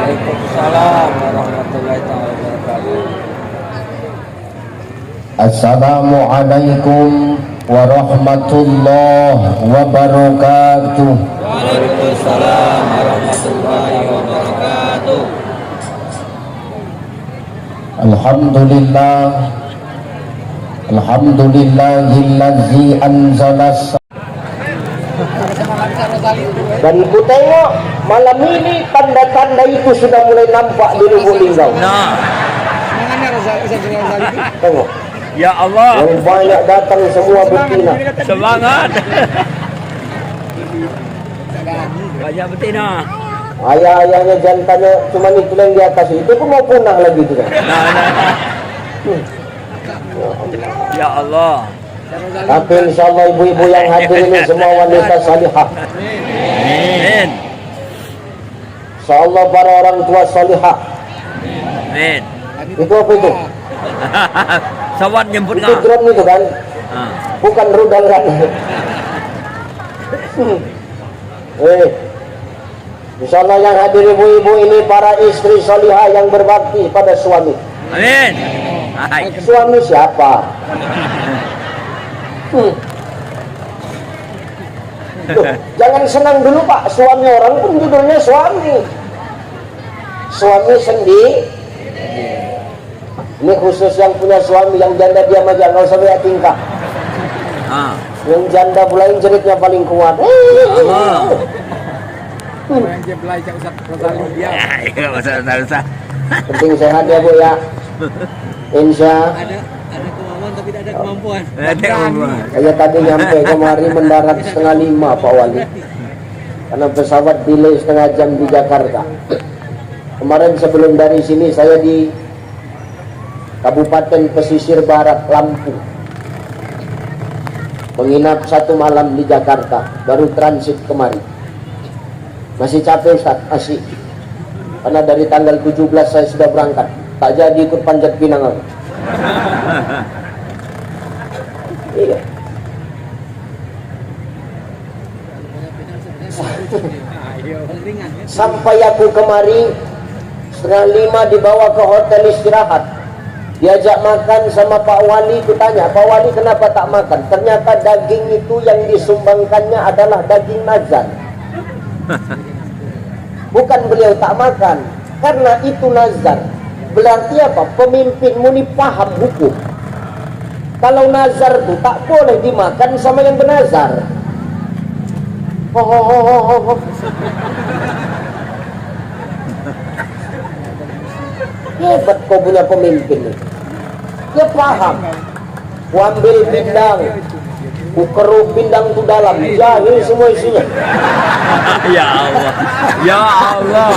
Waalaikumsalam warahmatullahi wabarakatuh. Assalamualaikum warahmatullahi wabarakatuh. Waalaikumsalam warahmatullahi wabarakatuh. Alhamdulillah, alhamdulillahillazi anzalas. Dan ku tengok malam ini tanda-tanda itu sudah mulai nampak di Lubuk Linggau. Nah, Tengok, ya Allah, yang banyak datang semua betina. semangat. Banyak betina. Ayah-ayahnya jantannya cuma itu yang di atas itu pun mau punah lagi itu kan. Nah. Ya Allah. Tapi insyaallah ibu-ibu yang hadir ini semua wanita salihah. Amin. Insyaallah para orang tua salihah. Amin. Itu apa itu? Sawat nyebut Itu nggak? drone itu kan? Ah. Bukan rudal kan? Insyaallah yang hadir ibu-ibu ini para istri salihah yang berbakti pada suami. Amin. Hai. Suami siapa? Loh, jangan senang dulu Pak, suami orang pun judulnya suami. Suami sendiri. Ini khusus yang punya suami, yang janda diam aja, nggak usah banyak tingkah. Ah. Yang janda pula yang jeritnya paling kuat. Allah. Ya, usah. Penting sehat ya Bu ya. Insya. Ada kemauan tapi tidak ada kemampuan. Saya tadi nyampe kemari mendarat 4:30 Pak Wali. Karena pesawat delay setengah jam di Jakarta. Kemarin sebelum dari sini saya di Kabupaten Pesisir Barat Lampung. Menginap 1 malam di Jakarta, baru transit kemari. Masih capek Ustaz, masih. Karena dari tanggal 17 saya sudah berangkat. Tak jadi ikut panjat pinang aku. Iya. Sampai aku kemari 4:30 dibawa ke hotel istirahat. Diajak makan sama Pak Wali, kutanya, Pak Wali kenapa tak makan? Ternyata daging itu yang disumbangkannya adalah daging nazar. Bukan beliau tak makan, karena itu nazar. Berarti apa? Pemimpinmu ini paham hukum. Kalau nazar itu tak boleh dimakan sama yang bernazar. Hebat kau punya pemimpin ini. Dia paham. Ku ambil pindang, ku keruk pindang itu dalam, jahil semua isinya. Ya Allah. Ya Allah.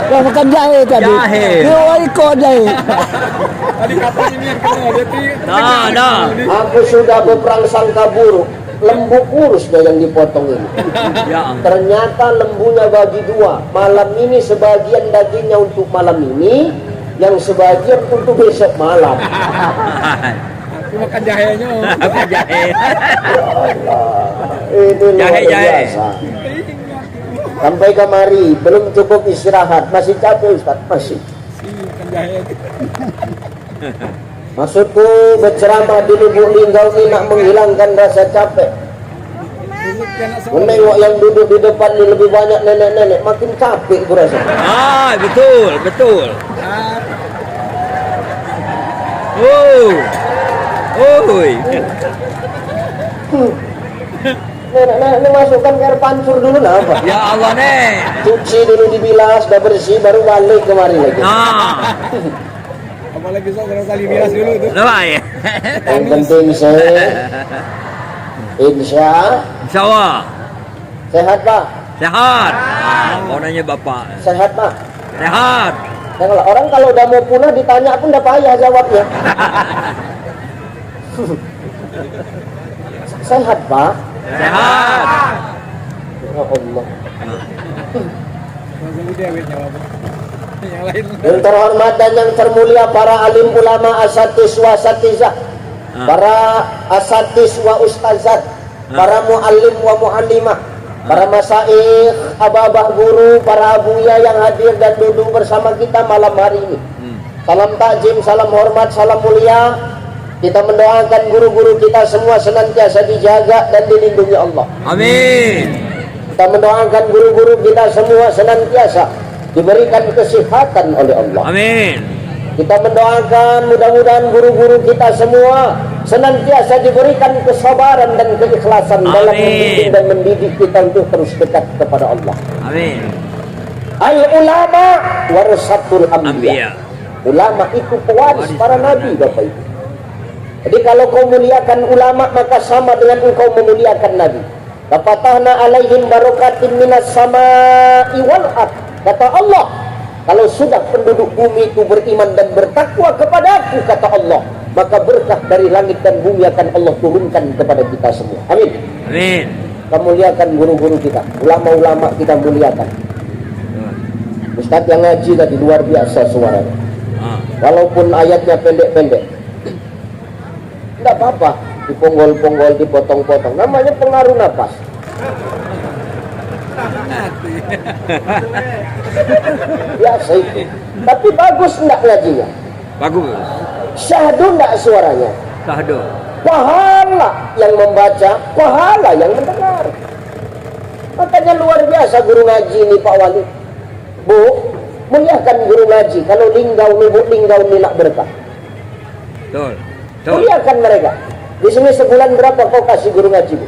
Yang makan jahe tadi. Jahe. Dia ikut jahe. Nah. Aku sudah berprasangka buruk. Lembu kurusnya yang dipotong ini. Ya Allah. Ternyata lembunya bagi dua. Malam ini sebagian dagingnya untuk malam ini, yang sebagian untuk besok malam. Makan jahenya. Apa jahe? Ini luar Jahe. biasa. Sampai kemari belum cukup istirahat, masih capek Ustaz, masih. Maksudku berceramah di Lubuk Linggau ini nak menghilangkan rasa capek. Menengok yang duduk di depan ini lebih banyak nenek-nenek, makin capek ku rasa. Ah, betul. Oi. Nenek-nenek ini masukkan ke air pancur dulu lah apa? Ya Allah nih. Cuci dulu dibilas, sudah bersih, baru balik kemari lagi. Nah. Apalagi kalau kali bilas dulu tuh. Baik. Yang penting saya insya Insyaallah. sehat Pak, Sehat. Mau nanya Bapak. sehat Pak. Sehat. Nah, orang kalau udah mau punah ditanya pun udah payah jawabnya. Sehat Pak. Sehat. Ya Allah. Yang lain. Yang terhormat dan yang termulia para alim ulama asatiz wa asatizah, para asatiz wa ustazat, para muallim wa muallimah, para masaikh, abah-abah guru, para abuya yang hadir dan duduk bersama kita malam hari ini. Salam takjim, salam hormat, salam mulia. Kita mendoakan guru-guru kita semua senantiasa dijaga dan dilindungi Allah. Amin. Kita mendoakan guru-guru kita semua senantiasa diberikan kesehatan oleh Allah. Amin. Kita mendoakan mudah-mudahan guru-guru kita semua senantiasa diberikan kesabaran dan keikhlasan dalam membimbing dan mendidik kita untuk terus dekat kepada Allah. Amin. Al ulama warasatul anbiya. Anbiya. Ulama itu pewaris para nabi, Bapak Ibu. Jadi kalau kau muliakan ulama maka sama dengan engkau memuliakan nabi. Lafatahna alaihim barakatin minas samai wal ard. Kata Allah, kalau sudah penduduk bumi itu beriman dan bertakwa kepadaku, kata Allah, maka berkah dari langit dan bumi akan Allah turunkan kepada kita semua. Amin. Amin. Kita muliakan guru-guru kita, ulama-ulama kita muliakan. Ustadz yang ngaji tadi luar biasa suaranya. Walaupun ayatnya pendek-pendek, tidak apa-apa, diponggol-ponggol, dipotong-potong. Namanya pengaruh nafas. Biasa itu. Tapi bagus enggak ngajinya? Bagus. Syahdu enggak suaranya? Syahdu. Pahala yang membaca, pahala yang mendengar. Makanya luar biasa guru ngaji ini Pak Wali. Bu, muliakan guru ngaji. Kalau linggau nubuk linggau nilak berkah. Betul. Betul. Muliakan mereka. Di sini sebulan berapa kau kasih guru ngaji, Bu?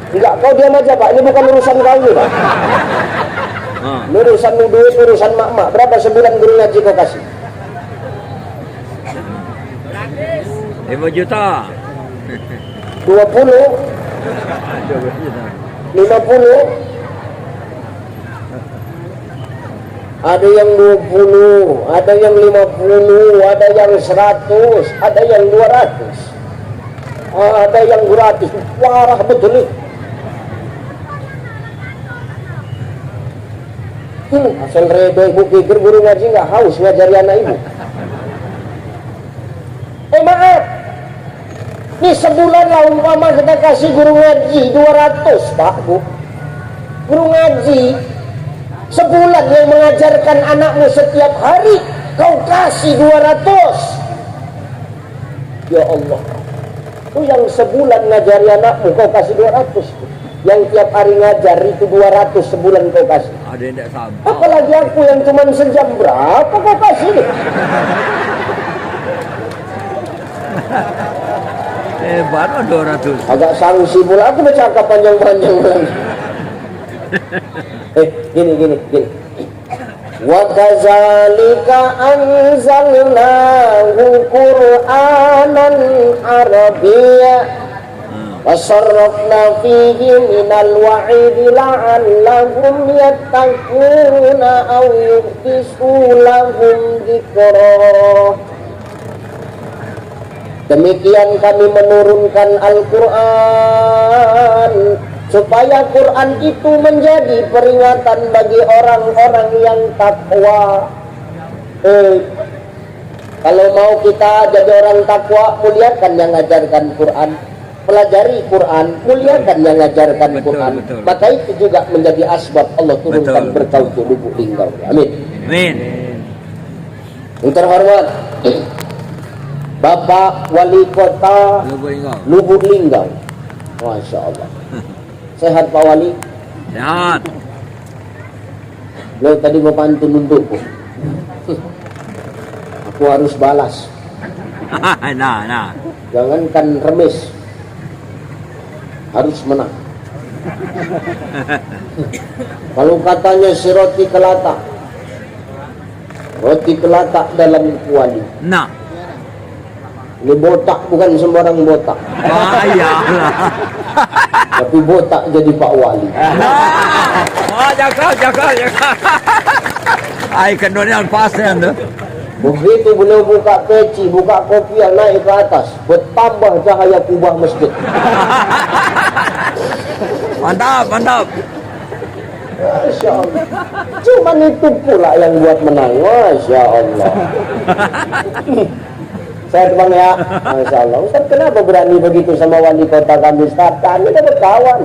Enggak, kau diam aja Pak. Ini bukan urusan kau ini Pak. Ini urusan duit, urusan mak-mak. Berapa sebulan guru ngaji kau kasih? 5 juta. 20? 50? Ada yang 20, ada yang 50, ada yang 100, ada yang 200, ada yang 200. Parah betul nih. Asal reda ibu pikir guru ngaji nggak haus ngajari anak ibu. Maaf, ini sebulan lah umpama kita kasih guru ngaji 200 Pak Bu. Guru ngaji sebulan yang mengajarkan anakmu setiap hari kau kasih 200. Ya Allah, itu yang sebulan ngajari anakmu kau kasih 200. Yang tiap hari ngajar itu 200 sebulan kau kasih. Ada yang tak sampai. Apalagi aku yang cuma sejam, berapa kau kasih nih? Baru 200. Agak sanksi pula aku bercakap panjang-panjang lagi. Gini. Wa kadzalika anzalnahu Qur'anan Arabiyya wa sarrafna fihi minal wa'idi la'allahum yattaquna aw yuhdisu lahum dzikra. Demikian kami menurunkan Al-Quran supaya Quran itu menjadi peringatan bagi orang-orang yang takwa. Kalau mau kita jadi orang takwa, muliakan yang mengajarkan Quran, pelajari Quran, muliakan yang mengajarkan Quran. Betul. Maka itu juga menjadi asbab Allah turunkan berkah untuk lubuk linggau. Amin. Amin. Yang terhormat Bapak Wali Kota Lubuk Linggau. Masya Allah. Sehat Pak Wali? Sehat. Beliau tadi mau pantun untukku. Aku harus balas. Nah. Jangankan remis, harus menang. Kalau katanya si roti kelatak, roti kelatak dalam kuali. Nah. Ini botak, bukan sembarang botak. Iyalah. Tapi botak jadi Pak Wali. Jaga. Ai kendornya pasien tu. Begitu beliau buka peci, buka kopi yang naik ke atas, bertambah cahaya kubah masjid. Mantap. Masya Allah. Cuman itu pula yang buat menang. Masya Allah. Saya bang ya, Masya Allah. Ustaz kenapa berani begitu sama wali kota kami Ustaz? Kami dapat kawan.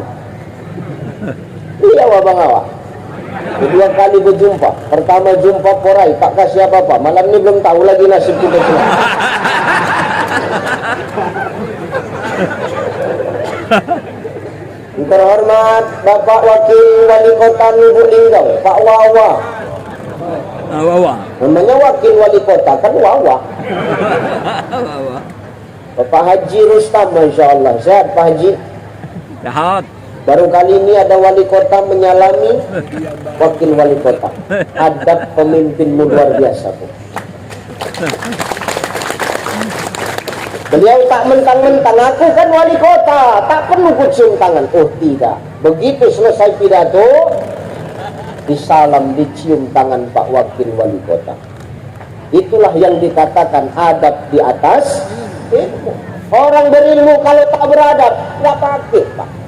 Iya bang awak. Kedua kali berjumpa. Pertama jumpa porai, tak kasih apa-apa. Malam ini belum tahu lagi nasib kita semua. Terhormat Bapak Wakil Wali Kota Lubuk Linggau, Pak Wawa. Wawa. Namanya Wakil Wali Kota kan Wawa. Wawa. Bapak Haji Rustam, Masya Allah. Sehat Pak Haji? Jahat. Baru kali ini ada wali kota menyalami wakil wali kota. Adab pemimpinmu luar biasa. Bu. Beliau tak mentang-mentang, aku kan wali kota, tak perlu kucium tangan. Oh tidak. Begitu selesai pidato, disalam, dicium tangan Pak Wakil Wali Kota. Itulah yang dikatakan adab di atas ilmu. Orang berilmu kalau tak beradab, nggak pakai Pak.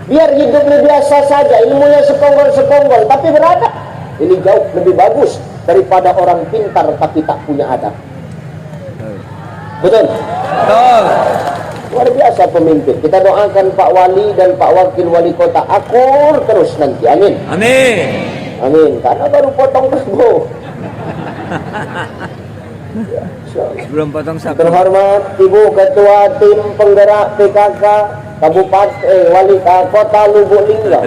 Biar hidupnya biasa saja, ilmunya seponggol-seponggol, tapi beradab. Ini jauh lebih bagus daripada orang pintar tapi tak punya adab. Betul? Betul. Luar biasa pemimpin. Kita doakan Pak Wali dan Pak Wakil Wali Kota akur terus nanti. Amin. Amin. Amin. Karena baru potong rambut. Belum potong sapi. Terhormat Ibu Ketua Tim Penggerak PKK Kabupaten Wali Kota Lubuk Linggau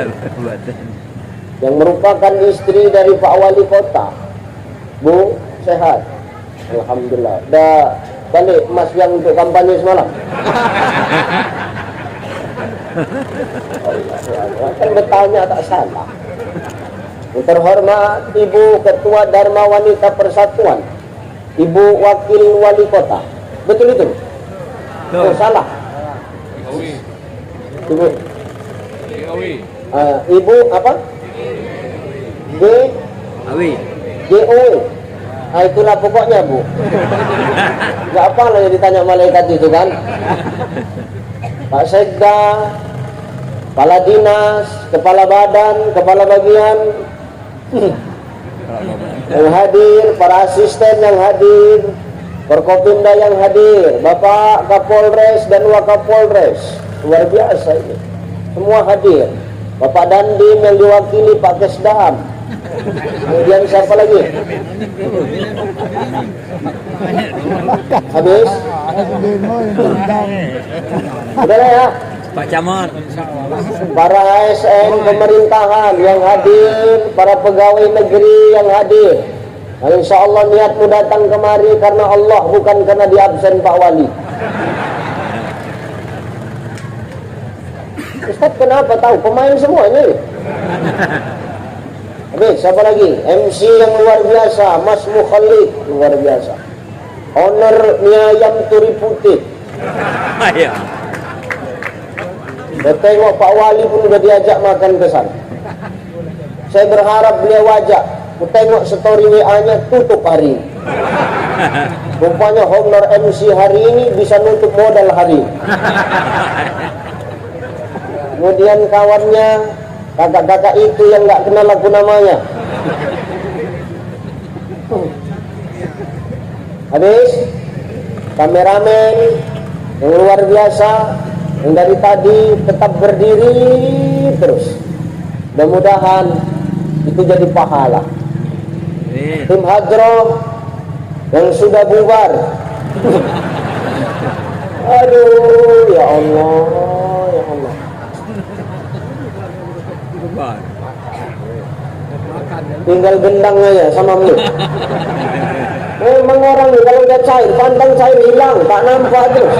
yang merupakan istri dari Pak Wali Kota. Bu, sehat? Alhamdulillah. Dah balik emas yang untuk kampanye semalam. Kan bertanya tak salah. Terhormat Ibu Ketua Dharma Wanita Persatuan, Ibu Wakil Wali Kota. Betul itu? Oh, salah. Ibu. Ibu apa? G Awi. GO. Itulah pokoknya Bu. Gak apa lah yang ditanya malaikat itu kan. Pak Sekda, Kepala Dinas, Kepala Badan, Kepala Bagian yang hadir, para asisten yang hadir, Forkopimda yang hadir, Bapak Kapolres dan Wakapolres, luar biasa ini, semua hadir. Bapak Dandim yang diwakili Pak Kesdam. Kemudian siapa lagi? Habis? Udah ya. Pak Camat. Para ASN pemerintahan yang hadir, para pegawai negeri yang hadir. Nah, insya Allah niatmu datang kemari karena Allah, bukan karena di absen Pak Wali. Ustaz kenapa tahu? Pemain semuanya nih. Habis, siapa lagi? MC yang luar biasa, Mas Mukhalid, luar biasa. Owner Mie Ayam Turi Putih. Ayo. Saya tengok Pak Wali pun sudah diajak makan ke sana. Saya berharap beliau ajak. Aku tengok story WA-nya tutup hari ini. Rupanya honor MC hari ini bisa nutup modal hari ini. Kemudian kawannya, kakak-kakak itu yang nggak kenal aku namanya. Habis, kameramen yang luar biasa, yang dari tadi tetap berdiri terus. Mudah-mudahan itu jadi pahala. Tim Hadroh yang sudah bubar. Aduh, ya Allah, ya Allah. Bubar. Tinggal gendang aja sama lu. Memang orang nih kalau udah cair, pantang cair hilang, tak nampak terus.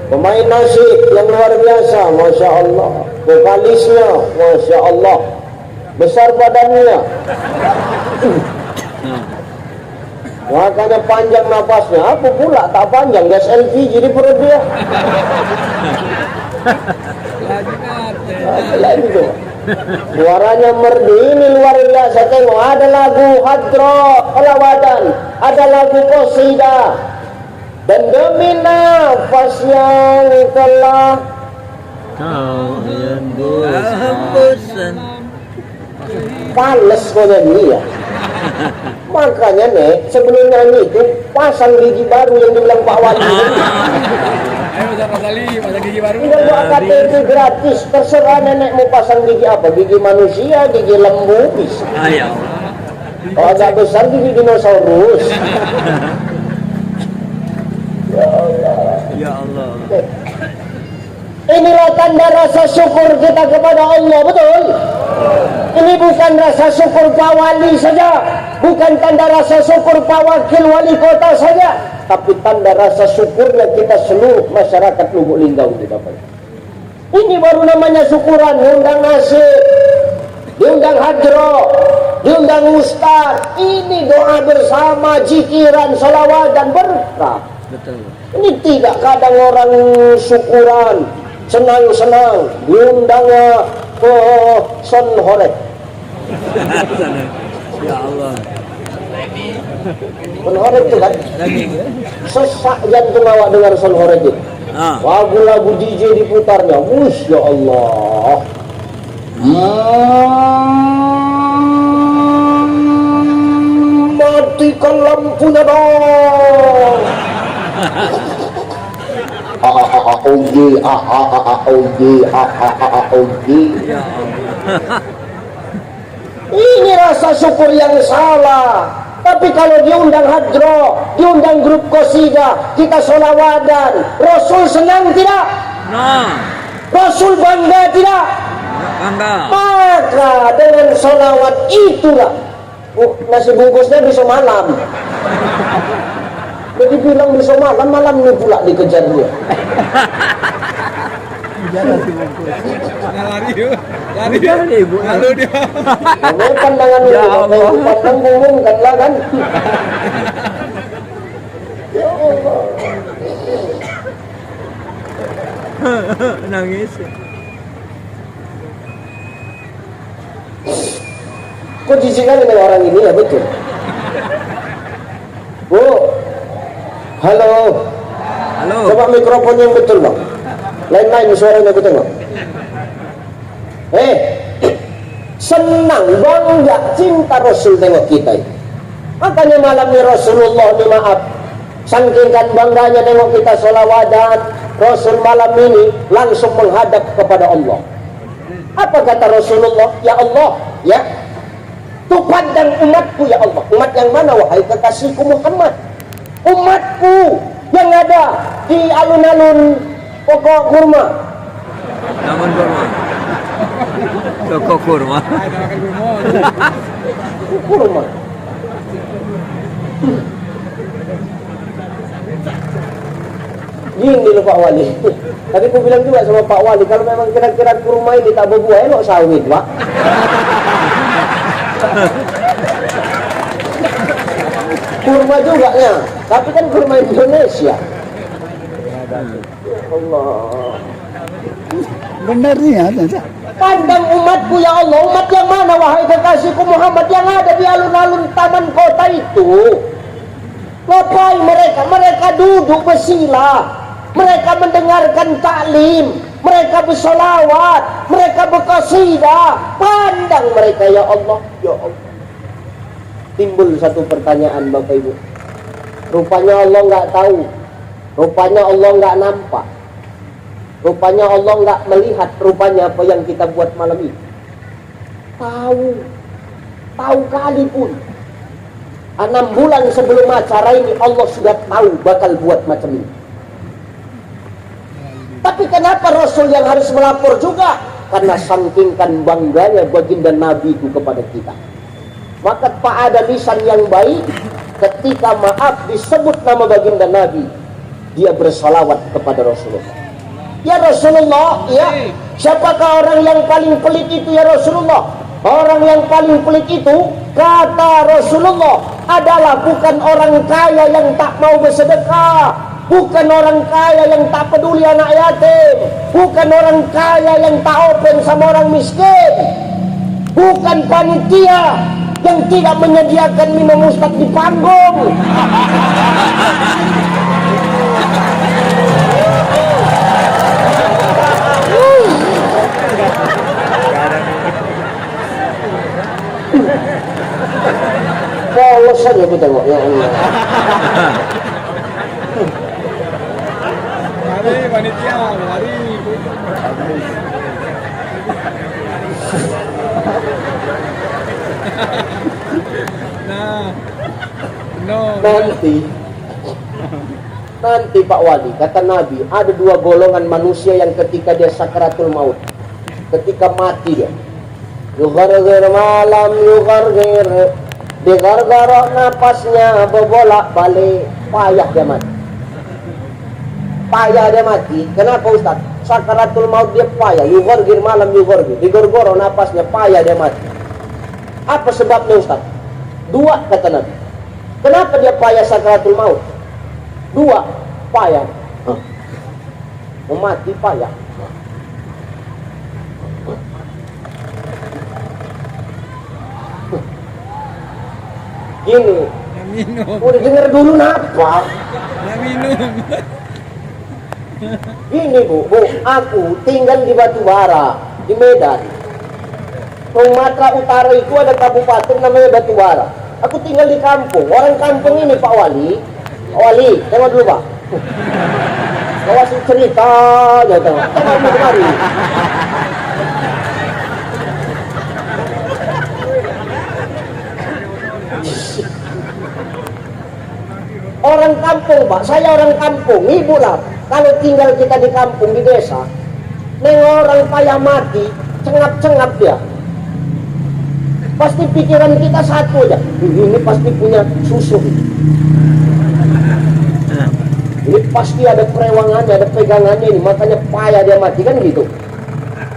Pemain nasib yang luar biasa, Masya Allah. Vokalisnya, Masya Allah. Besar badannya. Makanya panjang napasnya. Apa pula tak panjang, gas LPG di perut dia. Lagi tuh. Suaranya merdu, ini luar biasa. Tengok, ada lagu Hadro Kelawadan, ada lagu Qasidah. Dan demi nafas yang telah Kau hembuskan. pales kau nyanyi ya. Makanya nek sebelum nyanyi itu pasang gigi baru yang dibilang Pak Wali. Ayo Ustaz Sali, pasang gigi baru. Tinggal buat KTP gratis, terserah nenek mau pasang gigi apa, gigi manusia, gigi lembu bisa. Ayah. Kalau agak besar gigi dinosaurus. Ya Allah. Ya Allah. Inilah tanda rasa syukur kita kepada Allah, betul? Ini bukan rasa syukur Pak Wali saja, bukan tanda rasa syukur Pak Wakil Wali Kota saja, tapi tanda rasa syukurnya kita seluruh masyarakat Lubuk Linggau kita. Ini baru namanya syukuran, diundang nasib, diundang hadro, diundang ustaz. Ini doa bersama, jikiran, salawat dan berkah. Betul. Ini tidak kadang orang syukuran, senang-senang, diundang ke Son Horek. Ya Allah. Son Horek itu kan sesak jantung awak dengar Son Horek itu. Lagu-lagu DJ diputarnya, wush ya Allah. Matikan lampunya dong. Ini rasa syukur yang salah. Tapi kalau diundang hadro, diundang grup qasidah, kita sholawadan, Rasul senang tidak? Nah. Rasul bangga tidak? Bangga. Maka dengan sholawat itulah nasi bungkusnya besok malam. Jadi bilang besok malam, malam ini pula dikejar dia. Lari yuk. Lari Lari, yuk. Bu. Lalu dia. Kamu pandangan Ya itu, Allah. pandang ngomongkan lah kan. Ya Allah. Nangis. Kok jijik kali dengan orang ini ya, betul. Bu, halo. Halo. Coba mikrofon yang betul bang. Lain-lain suaranya aku tengok. Senang, bangga, cinta Rasul tengok kita ini. Makanya malam ini Rasulullah ini maaf, saking bangganya tengok kita sholawadan, Rasul malam ini langsung menghadap kepada Allah. Apa kata Rasulullah? Ya Allah, ya, tu pandang umatku ya Allah. Umat yang mana wahai kekasihku Muhammad? Umatku yang ada di alun-alun pokok kurma. Namun kurma. Toko kurma. Ada makan kurma. Kurma. Gini loh Pak Wali. Tadi aku bilang juga sama Pak Wali, kalau memang kira-kira kurma ini tak berbuah, elok sawit Pak. Kurma juga ya, tapi kan kurma Indonesia. Allah. Benar nih ya. Pandang umatku ya Allah, umat yang mana wahai kekasihku Muhammad yang ada di alun-alun taman kota itu? Ngapain mereka? Mereka duduk bersila, mereka mendengarkan taklim, mereka bersolawat, mereka berqasidah. Pandang mereka ya Allah, ya Allah. Timbul satu pertanyaan Bapak Ibu. Rupanya Allah nggak tahu, rupanya Allah nggak nampak, rupanya Allah nggak melihat rupanya apa yang kita buat malam ini. Tahu kali pun. 6 bulan sebelum acara ini Allah sudah tahu bakal buat macam ini. Tapi kenapa Rasul yang harus melapor juga? Karena sangkingkan bangganya baginda Nabi itu kepada kita. Maka tak ada lisan yang baik ketika maaf disebut nama baginda Nabi, dia bersalawat kepada Rasulullah. Ya Rasulullah, ya, siapakah orang yang paling pelit itu ya Rasulullah? Orang yang paling pelit itu, kata Rasulullah, adalah bukan orang kaya yang tak mau bersedekah, bukan orang kaya yang tak peduli anak yatim, bukan orang kaya yang tak open sama orang miskin, bukan panitia yang tidak menyediakan minum ustaz di panggung. bosan aku tengok ya Allah. Mari panitia, mari. Nah, no. Nanti Pak Wali, kata Nabi, ada dua golongan manusia yang ketika dia sakratul maut, ketika mati dia, yughargir malam yughargir, digargarok napasnya berbolak balik, payah dia mati. Payah dia mati. Kenapa Ustaz? Sakratul maut dia payah, yughargir malam yughargir, digorgoro napasnya, payah dia mati. Apa sebabnya Ustaz? Dua kata Nabi. Kenapa dia payah sakratul maut? Dua, payah. Mati payah. Gini, Yang minum. udah denger dulu napa? Yang minum. Gini bu, aku tinggal di Batubara, di Medan. Sumatera Utara itu ada kabupaten namanya Batubara. Aku tinggal di kampung. Orang kampung ini Pak Wali, tengok dulu Pak. Awas cerita aja tengok. Tengok dulu kemari. Orang kampung Pak, saya orang kampung, ibu lah. Kalau tinggal kita di kampung, di desa, nengok orang payah mati, cengap-cengap dia. Pasti pikiran kita satu aja, ini pasti punya susu. Ini pasti ada kerewangannya, ada pegangannya ini, makanya payah dia mati, kan gitu.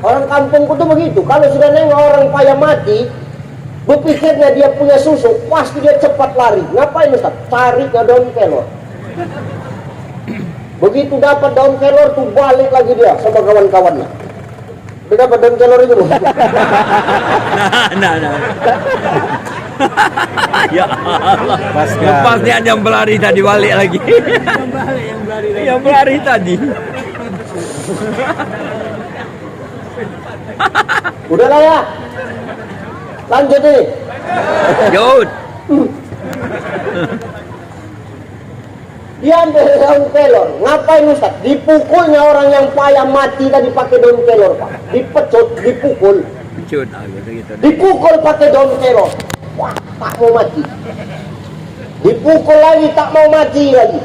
Orang kampungku tuh begitu, kalau sudah nengok orang payah mati, berpikirnya dia punya susu, pasti dia cepat lari. Ngapain Ustaz? Cari ke daun kelor. Begitu dapat daun kelor tuh balik lagi dia sama kawan-kawannya. Dia dapat daun kelor itu loh. Nah. Ya Allah. Lepas dia yang berlari tadi balik lagi. Yang berlari tadi. Udahlah ya. Lanjut nih. Jod. Dia ambil daun kelor. Ngapain Ustaz? Dipukulnya orang yang payah mati tadi pakai daun kelor Pak. Dipecut, dipukul. Jod, gitu. Dipukul pakai daun kelor. Wah, tak mau mati. Dipukul lagi, tak mau mati lagi.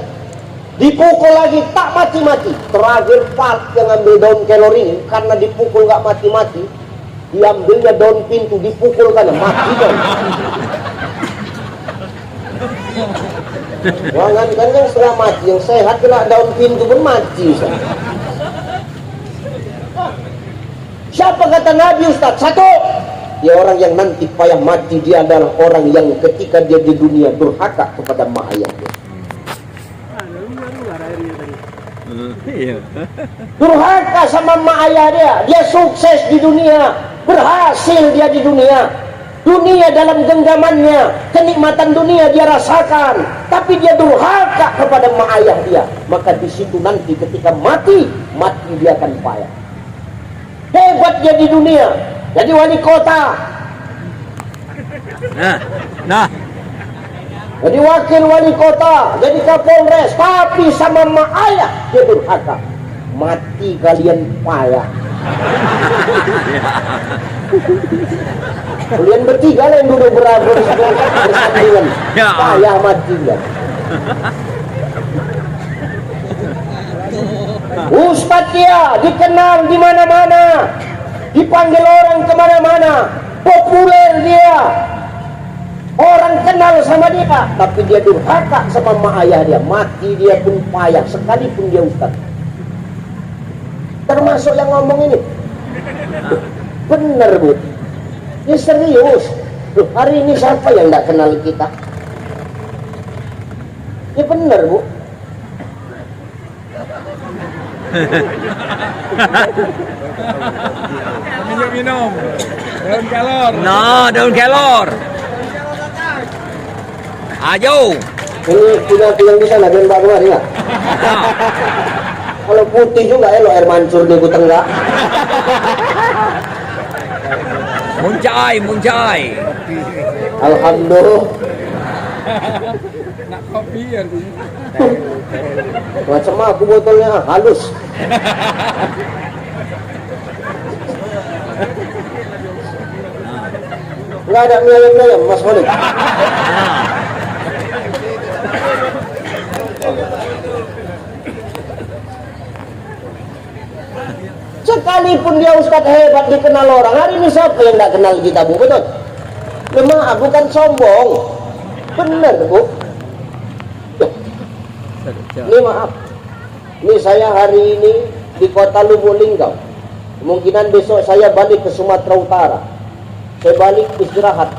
Dipukul lagi, tak mati-mati. Terakhir Pak yang ambil daun kelor ini, karena dipukul gak mati-mati, diambilnya daun pintu, dipukul karena mati kan. Jangan kan yang setelah mati, yang sehat kena daun pintu pun mati. Siapa kata Nabi Ustaz? Satu, dia orang yang nanti payah mati, dia adalah orang yang ketika dia di dunia durhaka kepada mak ayahnya. Iya. Durhaka sama mak ayah dia. Dia sukses di dunia, berhasil dia di dunia. Dunia dalam genggamannya, kenikmatan dunia dia rasakan, tapi dia durhaka kepada mak ayah dia. Maka di situ nanti ketika mati dia akan payah. Hebat dia di dunia, jadi wali kota, Nah. jadi wakil wali kota, jadi kapolres, tapi sama mak ayah dia durhaka. Mati kalian payah. Kalian bertiga lah yang duduk bersandingan, Ya. payah mati dia. Ustadz dia dikenal di mana-mana, dipanggil orang kemana-mana, populer dia, orang kenal sama dia, tapi dia durhaka sama mak ayah dia. Mati dia pun payah, sekalipun dia ustadz. Termasuk yang ngomong ini. Bener bu, ini serius. Loh, hari ini siapa yang tidak kenal kita? Ini bener bu. Minum. Daun kelor. Nah, daun kelor. Ayo. Ini punya yang di sana, dan Mbak kemarin nggak? Kalau putih juga ya lo air mancur di Tenggak. Muncai. Alhamdulillah. Nak kopi artinya. Macam aku botolnya halus. Nggak ada mie ayam Mas Khalid. Sekalipun dia ustadz hebat dikenal orang, hari ini siapa yang nggak kenal kita Bu? Betul? Memang bukan sombong, benar Bu. Ini maaf, ini saya hari ini di kota Lubuk Linggau. Kemungkinan besok saya balik ke Sumatera Utara. Saya balik istirahat,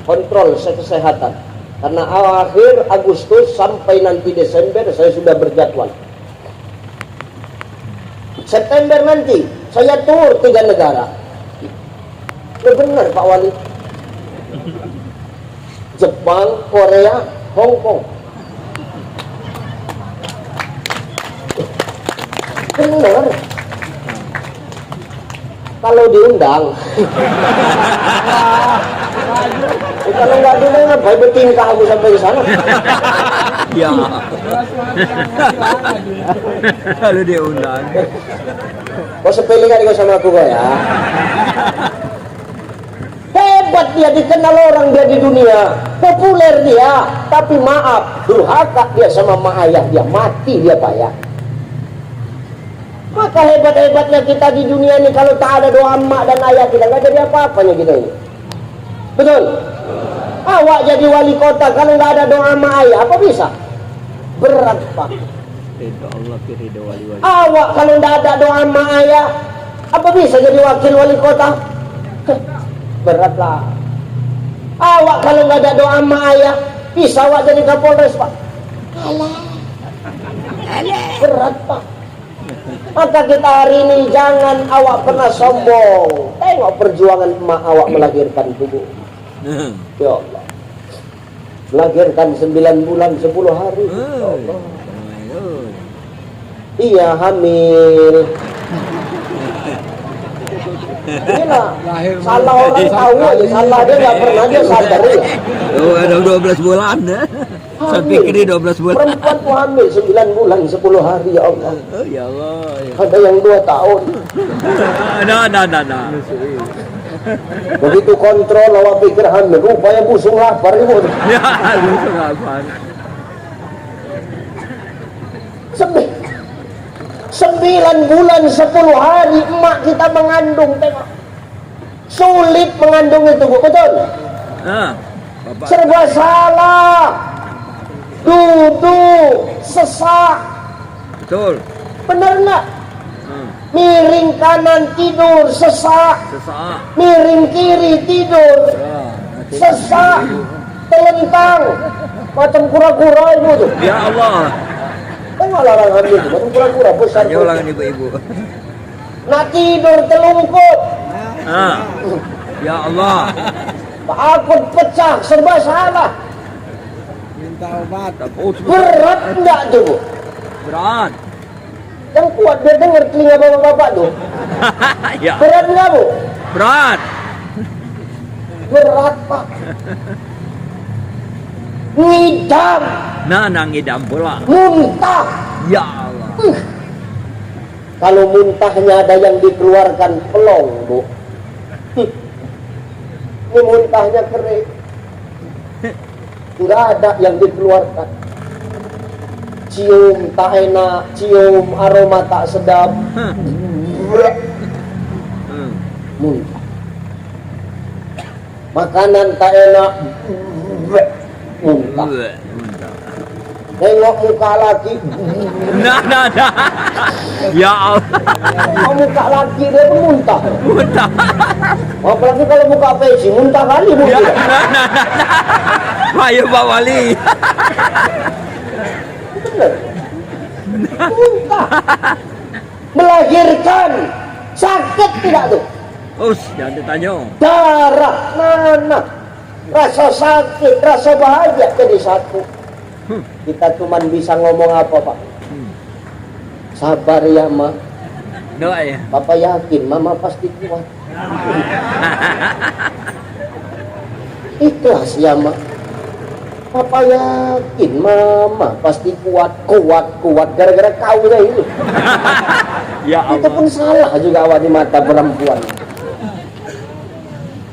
kontrol kesehatan. Karena akhir Agustus sampai nanti Desember saya sudah berjadwal. September nanti saya tur 3 negara. Ya benar Pak Wali. Jepang, Korea, Hong Kong. Benar. Kalau diundang. Kalau nggak diundang, apa bertingkah aku sampai ke sana? Ya. Kalau dia undang. Kau sepele kali kau sama aku kau ya. Hebat dia, dikenal orang dia di dunia, populer dia. Tapi maaf, durhaka dia sama mak ayah dia, mati dia Pak ya. Maka hebat-hebatnya kita di dunia ini kalau tak ada doa mak dan ayah kita nggak jadi apa-apanya kita ini. Betul? Awak jadi wali kota kalau nggak ada doa mak ayah apa bisa? Berat Pak. Ridho Allah, ridho wali-wali. Awak kalau nggak ada doa mak ayah apa bisa jadi wakil wali kota? Berat lah. Awak kalau nggak ada doa mak ayah bisa awak jadi Kapolres Pak. Berat Pak. Maka kita hari ini jangan awak pernah sombong. Tengok perjuangan emak awak melahirkan tubuh. Ya Allah. Melahirkan 9 bulan 10 hari. Ya Allah. Iya hamil. Inilah salah orang tahu aja, salah dia nggak pernah dia sadar ya. Oh, ada 12 bulan ya. Saya pikir 12 bulan. Perempuan tuh hamil 9 bulan 10 hari ya Allah. Oh ya Allah. Ada yang 2 tahun. Nah. Begitu kontrol awak pikir hamil, rupanya busung lapar itu. Ya, busung lapar. 9 bulan 10 hari emak kita mengandung, tengok. Sulit mengandung itu Bu, betul? Bapak. Serba salah. Duduk, sesak. Betul. Benar nggak? Miring kanan tidur, sesak. Sesak. Miring kiri tidur, sesak. Telentang. Macam kura-kura itu tuh. Ya Allah. Tengok larang hamil itu, macam kura-kura besar. Ya ulangan ibu-ibu. Nak tidur telungkup. Ya Allah. Akut pecah, serba salah. Minta obat. Berat enggak tuh Bu? Berat. Yang kuat dia dengar telinga bapak-bapak tuh. Ya. Berat enggak Bu? Berat. Berat Pak. Ngidam. Ngidam pula. Muntah. Ya Allah. Kalau muntahnya ada yang dikeluarkan pelong Bu. Ini muntahnya kering. Enggak ada yang dikeluarkan. Cium tak enak, cium aroma tak sedap. Muntah. Makanan tak enak. Muntah. Tengok muka laki. Nah. Ya Allah. Oh, muka laki dia pun muntah. Muntah. Apalagi kalau muka peci, muntah kali Bu. Ya. Nah. Ayo Pak Wali. Benar. Muntah. Melahirkan sakit tidak tuh? Jangan ditanya. Darah, nanah, rasa sakit, rasa bahagia jadi satu. Kita cuma bisa ngomong apa Pak? Sabar ya Ma. Doa ya. Papa yakin Mama pasti kuat. Ikhlas ya Ma. Papa yakin mama pasti kuat gara-gara kau ini. Ya Itu Allah. pun salah juga awak di mata perempuan.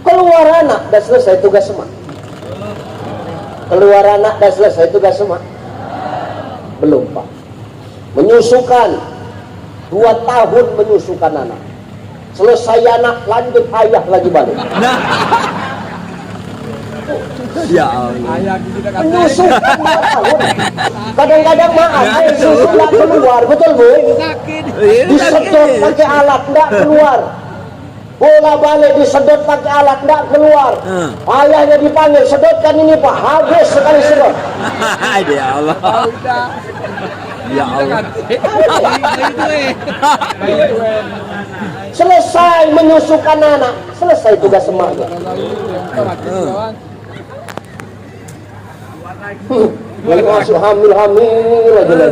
Keluar anak dah selesai tugas emak. Keluar anak dah selesai tugas emak. Belum Pak. Menyusukan 2 tahun menyusukan anak. Selesai anak lanjut ayah lagi balik. Nah. Ya Allah. Ayah kita kata. Menyusukan 2 tahun. Kadang-kadang maaf, air susu nggak keluar, betul Bu? Sakit. Disedot pakai alat nggak keluar. Bola balik disedot pakai alat nggak keluar. Ayahnya dipanggil, sedotkan ini Pak, habis sekali sedot. Ya Allah. Udah. Ya Allah. Selesai menyusukan anak, selesai tugas emaknya. Yang masuk hamil lagi.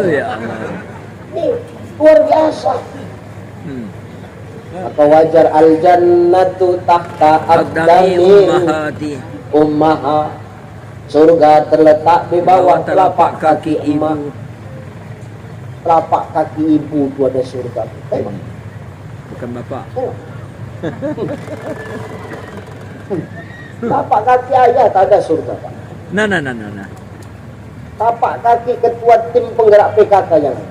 Ya Allah. Ini luar biasa. Maka wajar al jannatu tahta Aqdami aqdamin ummahati. ummaha. Surga terletak di bawah telapak kaki emak. Telapak kaki ibu itu ada surga. Tengok. Bukan bapak. Tengok. Telapak kaki ayah tak ada surga Pak. Nah. Tapak kaki ketua tim penggerak PKK yang ada.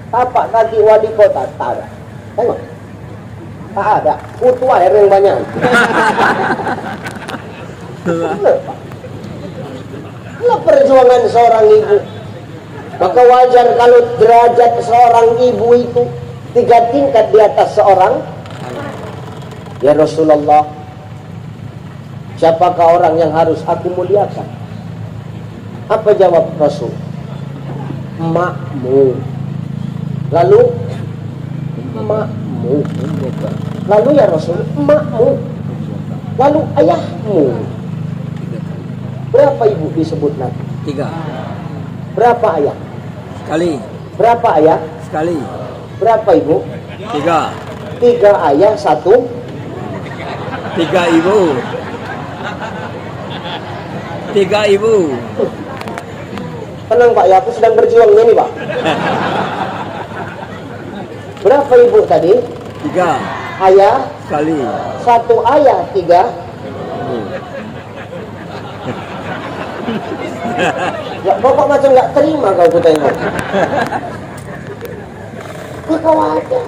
Tapak kaki wali kota tak ada. Tengok. Tak ada. Kutu air yang banyak. Itulah perjuangan seorang ibu. Maka wajar kalau derajat seorang ibu itu 3 tingkat di atas seorang. Ya Rasulullah, siapakah orang yang harus aku muliakan? Apa jawab Rasul? Emakmu. Lalu emakmu. Lalu ya Rasul, emakmu. Lalu ayahmu. Berapa ibu disebut Nabi? 3. Berapa ayah? Sekali. Berapa ayah? Sekali. Berapa ibu? 3. 3 ayah, 1. 3 ibu. 3 ibu. Tenang Pak ya, aku sedang berjuang ini Pak. Berapa ibu tadi? 3. Ayah, Sekali. 1 ayah, 3. Ya, bapak macam nggak terima kau ku tengok. Maka wajar.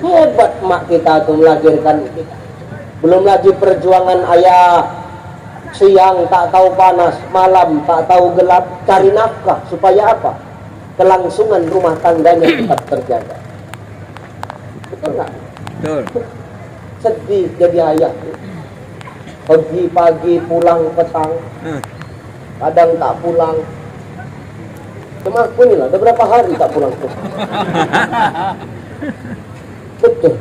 Hebat mak kita tuh melahirkan kita. Belum lagi perjuangan ayah, siang tak tahu panas, malam tak tahu gelap, cari nafkah supaya apa? Kelangsungan rumah tangganya tetap terjaga. Betul nggak? Betul. Sedih jadi ayah. Pergi pagi pulang petang, kadang tak pulang. Cuma aku inilah, udah berapa hari tak pulang tuh. Betul.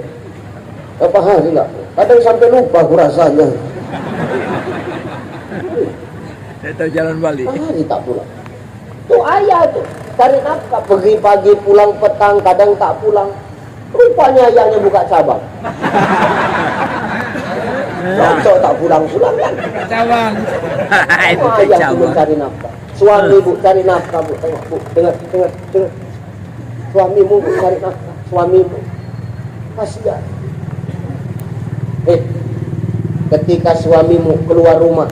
Berapa hari lah. Kadang sampai lupa aku rasanya. Saya tahu jalan balik. Berapa hari tak pulang. Tuh ayah tuh, cari nafkah. Pergi pagi pulang petang, kadang tak pulang. Rupanya ayahnya buka cabang. Cocok tak pulang-pulang kan. Cabang. Itu Ayah cabang. ibu cari nafkah. Suami ibu cari nafkah bu. Tengok bu, dengar. Suamimu bu cari nafkah. Suamimu. Kasihan. Ketika suamimu keluar rumah,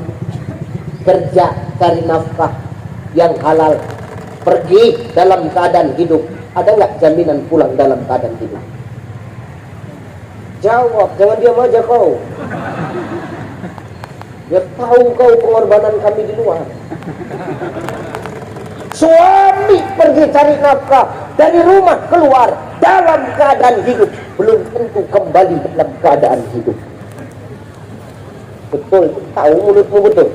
kerja cari nafkah yang halal, pergi dalam keadaan hidup, ada nggak jaminan pulang dalam keadaan hidup? Jawab, jangan diam aja kau. Biar tahu kau pengorbanan kami di luar. Suami pergi cari nafkah, dari rumah keluar dalam keadaan hidup, belum tentu kembali dalam keadaan hidup. Betul, tahu mulutmu betul.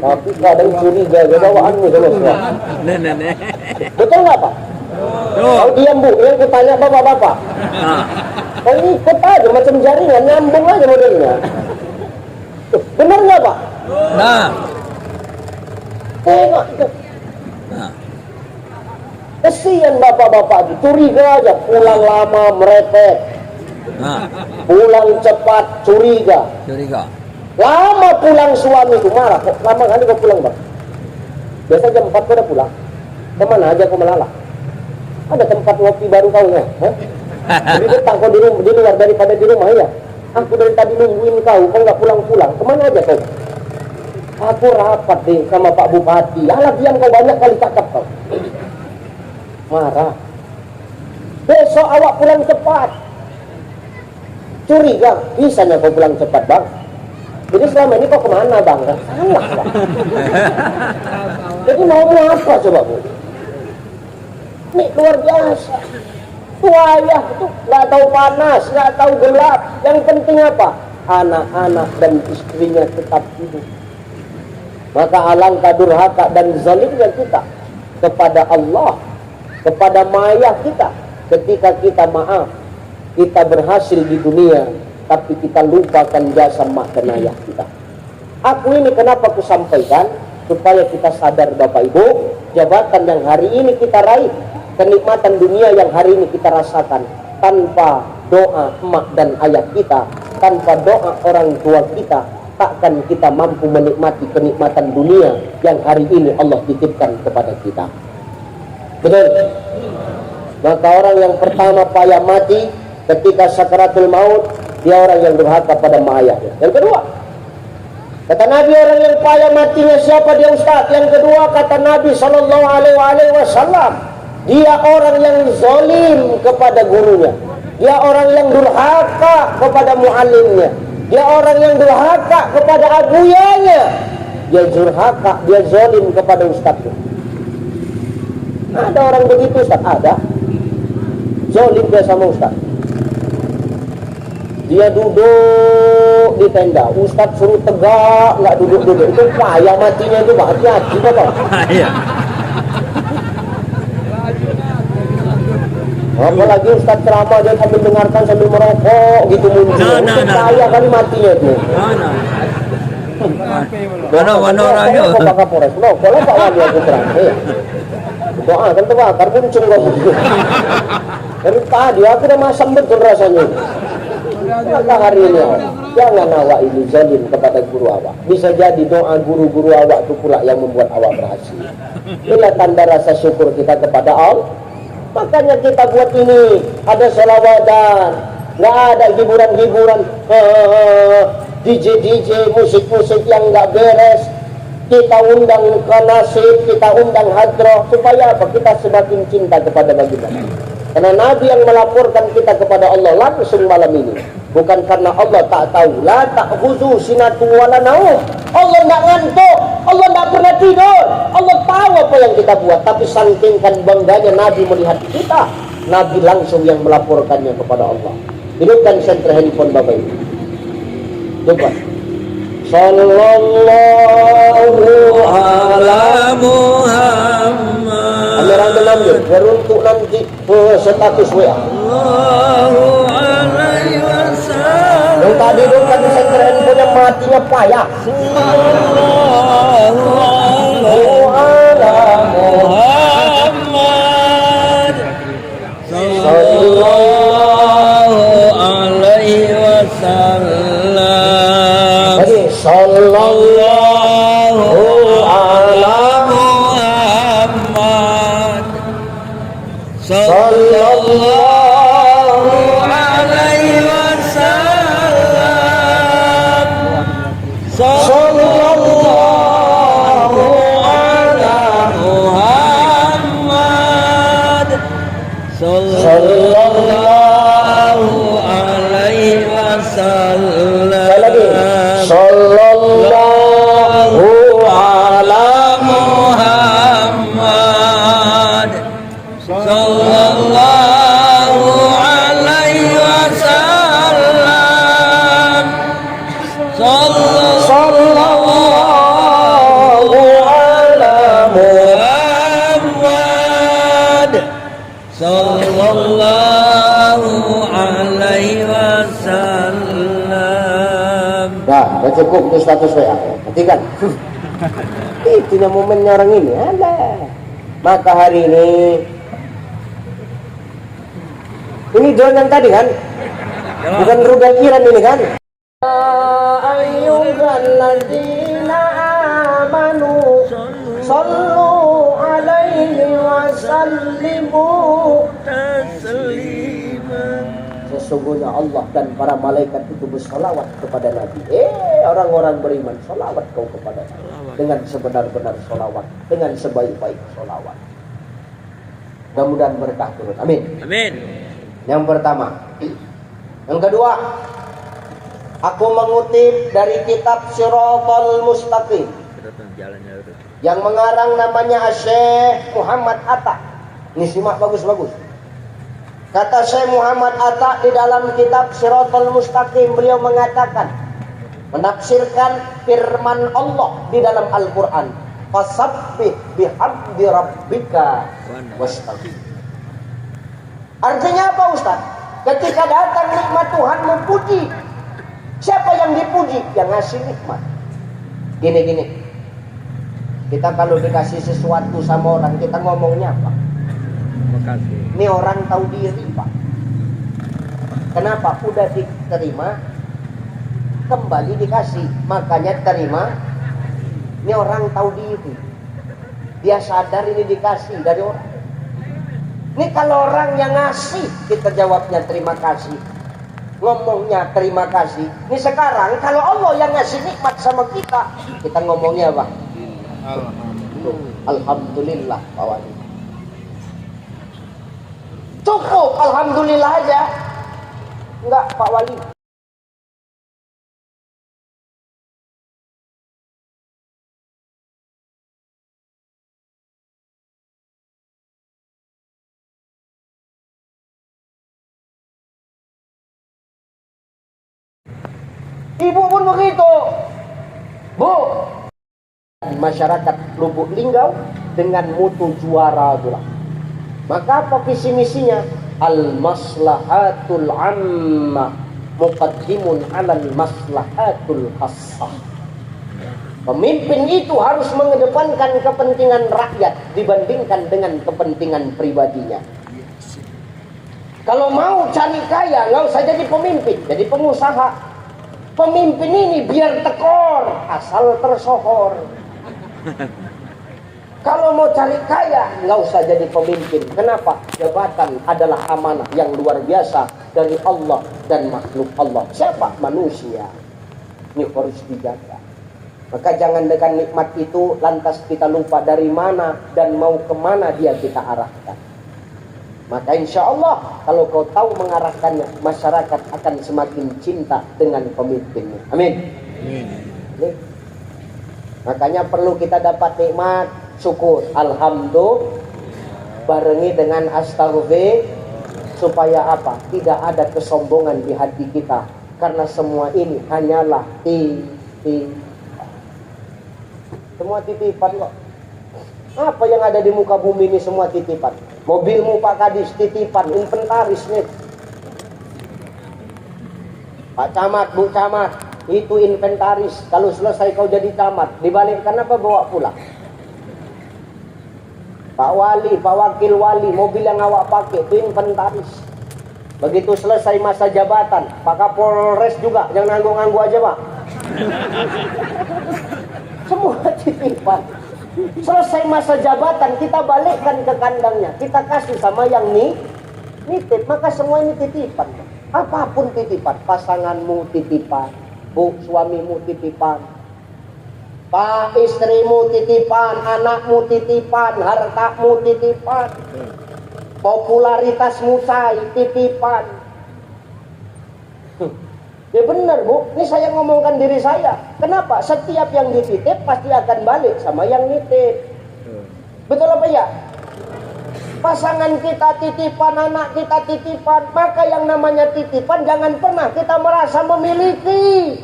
Tapi kadang curiga ke bawaanmu terus ya. Nenek. Betul nggak Pak? Kau diam bu, yang kutanya bapak-bapak. Kau ini ikut aja macam jaringan, nyambung aja modelnya. Tuh, benar nggak Pak? Nah. Tengok tuh. Kesian bapak-bapak itu, curiga aja, pulang lama merepet, pulang cepat curiga. Curiga. Lama pulang suami itu marah, kok lama kali kau pulang bang? Biasa jam 4 kau udah pulang. Kemana aja kau melalak? Ada tempat ngopi baru kau ya? Jadi betang kau di luar daripada di rumah ya. Aku dari tadi nungguin kau nggak pulang-pulang. Kemana aja kau? Aku rapat deh sama Pak Bupati. Alah diam kau, banyak kali cakap kau. Marah. Besok awak pulang cepat. Curiga, bisanya kau pulang cepat bang. Jadi selama ini kau kemana bang? Salah bang. Jadi mau apa coba bu? Ini luar biasa. Tuh ayah itu nggak tahu panas, nggak tahu gelap. Yang penting apa? Anak-anak dan istrinya tetap hidup. Maka alangkah durhaka dan zalimnya kita kepada Allah, kepada mayah kita, ketika kita maaf, kita berhasil di dunia, tapi kita lupakan jasa mak dan ayah kita. Aku ini kenapa aku sampaikan? Supaya kita sadar Bapak Ibu, jabatan yang hari ini kita raih, kenikmatan dunia yang hari ini kita rasakan, tanpa doa emak dan ayah kita, tanpa doa orang tua kita, takkan kita mampu menikmati kenikmatan dunia yang hari ini Allah titipkan kepada kita. Betul? Maka orang yang pertama payah mati ketika sakaratul maut, dia orang yang durhaka pada ayahnya. Yang kedua, kata Nabi, orang yang payah matinya siapa dia Ustaz? Yang kedua kata Nabi SAW, dia orang yang zalim kepada gurunya, dia orang yang durhaka kepada muallimnya, dia orang yang durhaka kepada abuyanya, dia durhaka, dia zalim kepada ustadznya. Ada orang begitu Ustaz? Ada. Zalim dia sama ustaz. Dia duduk di tenda, ustaz suruh tegak, nggak duduk-duduk. Itu payah matinya itu, Pak. Hati-hati Pak. Iya. Apalagi ustaz ceramah dia sambil dengarkan sambil merokok gitu muncul. Itu payah kali matinya itu. Mana orangnya? Kok Pak Kapolres? Kalau Pak Wali aku terang. Doa kan terbakar muncul kok. Dari tadi aku udah masam betul rasanya. Maka hari ini jangan awak ini zalim kepada guru awak. Bisa jadi doa guru-guru awak itu pula yang membuat awak berhasil. Inilah tanda rasa syukur kita kepada Allah. Makanya kita buat ini, ada selawatan, nggak ada hiburan-hiburan, DJ musik-musik yang nggak beres. Kita undang kanasib, kita undang hadroh, supaya apa? Kita semakin cinta kepada baginda. Karena Nabi yang melaporkan kita kepada Allah langsung malam ini, bukan karena Allah tak tahu. La ta'khudhu sinatun wala naum. Allah tidak ngantuk, Allah tidak pernah tidur, Allah tahu apa yang kita buat. Tapi saking bangganya Nabi melihat kita, Nabi langsung yang melaporkannya kepada Allah. Hidupkan senter handphone Bapak Ibu. Coba. Sallallahu ala Muhammad. Kamera ambil biar untuk nanti status WA. Sallallahu alaihi wasallam. Yang tadi itu kan senter handphone yang matinya payah. Sallallahu ala Muhammad. Sallallahu alaihi wasallam. Sallallahu ala Muhammad. Sallallahu alaihi wasallam. Sallallahu ala Muhammad. Sallallahu alaihi wasallam. Sallallahu ala Muhammad. Sallallahu alaihi wasallam. Sallallahu ala Muhammad. Sallallahu alaihi wasallam. Dah cukup untuk status WA. Perhatikan. Itunya momennya orang ini. Alah. Maka hari ini drone yang tadi kan? Bukan rudal Iran ini kan? ayyuhalladzina amanu sallu alaihi wa sallimu taslima. Sesungguhnya Allah dan para malaikat itu bersalawat kepada Nabi. Orang-orang beriman, salawat kau kepada Nabi dengan sebenar-benar salawat, dengan sebaik-baik salawat. Mudah-mudahan berkah turun. Amin. Amin. Yang pertama. Yang kedua, aku mengutip dari kitab Shiratal Mustaqim yang mengarang namanya Syekh Muhammad Atta. Ini simak bagus-bagus. Kata Syekh Muhammad Atta di dalam kitab Shiratal Mustaqim, beliau mengatakan, menafsirkan firman Allah di dalam Al-Quran, fasabbih bihamdi rabbika wastaghfir. Artinya apa, Ustaz? Ketika datang nikmat Tuhan, memuji. Siapa yang dipuji? Yang ngasih nikmat. Gini. Kita kalau dikasih sesuatu sama orang, kita ngomongnya apa? Makasih. Ini orang tahu diri, Pak. Kenapa? Udah diterima, kembali dikasih. Makanya terima. Ini orang tahu diri. Dia sadar ini dikasih dari orang. Ini kalau orang yang ngasih, kita jawabnya terima kasih. Ngomongnya terima kasih. Ini sekarang kalau Allah yang ngasih nikmat sama kita, kita ngomongnya apa? Alhamdulillah, Pak Wali. Cukup alhamdulillah aja. Enggak, Pak Wali. Ibu pun begitu. Bu, masyarakat Lubuk Linggau dengan mutu juara pula. Maka apa visi misinya? Al-maslahatul amma muqaddimun 'alal maslahatul khassah. Pemimpin itu harus mengedepankan kepentingan rakyat dibandingkan dengan kepentingan pribadinya. Kalau mau cari kaya, nggak usah jadi pemimpin, jadi pengusaha. Pemimpin ini biar tekor, asal tersohor. Kalau mau cari kaya, nggak usah jadi pemimpin. Kenapa? Jabatan adalah amanah yang luar biasa dari Allah dan makhluk Allah. Siapa? Manusia. Ini harus dijaga. Maka jangan dengan nikmat itu lantas kita lupa dari mana dan mau kemana dia kita arahkan. Maka insya Allah kalau kau tahu mengarahkannya, masyarakat akan semakin cinta dengan pemimpinnya. Amin. Amin. Makanya perlu kita dapat nikmat, syukur, alhamdulillah, barengi dengan astaghfir, supaya apa? Tidak ada kesombongan di hati kita, karena semua ini hanyalah semua titipan kok. Apa yang ada di muka bumi ini semua titipan. Mobilmu Pak Kadis titipan, inventaris nih. Pak Camat, Bu Camat, itu inventaris. Kalau selesai kau jadi camat, dibalikkan apa bawa pulang? Pak Wali, Pak Wakil Wali, mobil yang awak pakai itu inventaris. Begitu selesai masa jabatan, Pak Kapolres juga, jangan nanggung-nanggung aja Pak. Semua titipan. Selesai masa jabatan, kita balikkan ke kandangnya, kita kasih sama yang nitip. Maka semua ini titipan. Apapun titipan, pasanganmu titipan, Bu suamimu titipan, Pak istrimu titipan, anakmu titipan, hartamu titipan, popularitasmu titipan. Ya benar Bu, ini saya ngomongkan diri saya. Kenapa? Setiap yang dititip pasti akan balik sama yang nitip. Betul apa ya? Pasangan kita titipan, anak kita titipan. Maka yang namanya titipan jangan pernah kita merasa memiliki.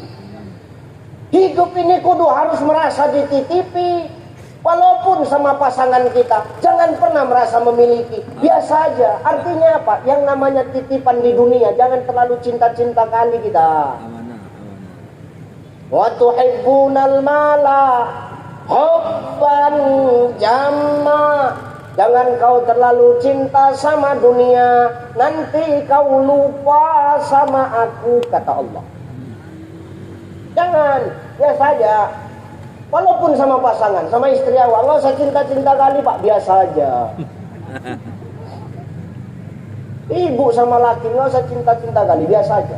Hidup ini kudu harus merasa dititipi. Walaupun sama pasangan kita, jangan pernah merasa memiliki. Biasa aja. Artinya apa? Yang namanya titipan di dunia, jangan terlalu cinta-cinta kali kita. Wa tuhibbunal mala hubban jamma. Jangan kau terlalu cinta sama dunia, nanti kau lupa sama aku, kata Allah. Jangan, biasa aja. Walaupun sama pasangan, sama istri awak, nggak usah cinta-cinta kali Pak, biasa aja. Ibu sama laki nggak usah cinta-cinta kali, biasa aja.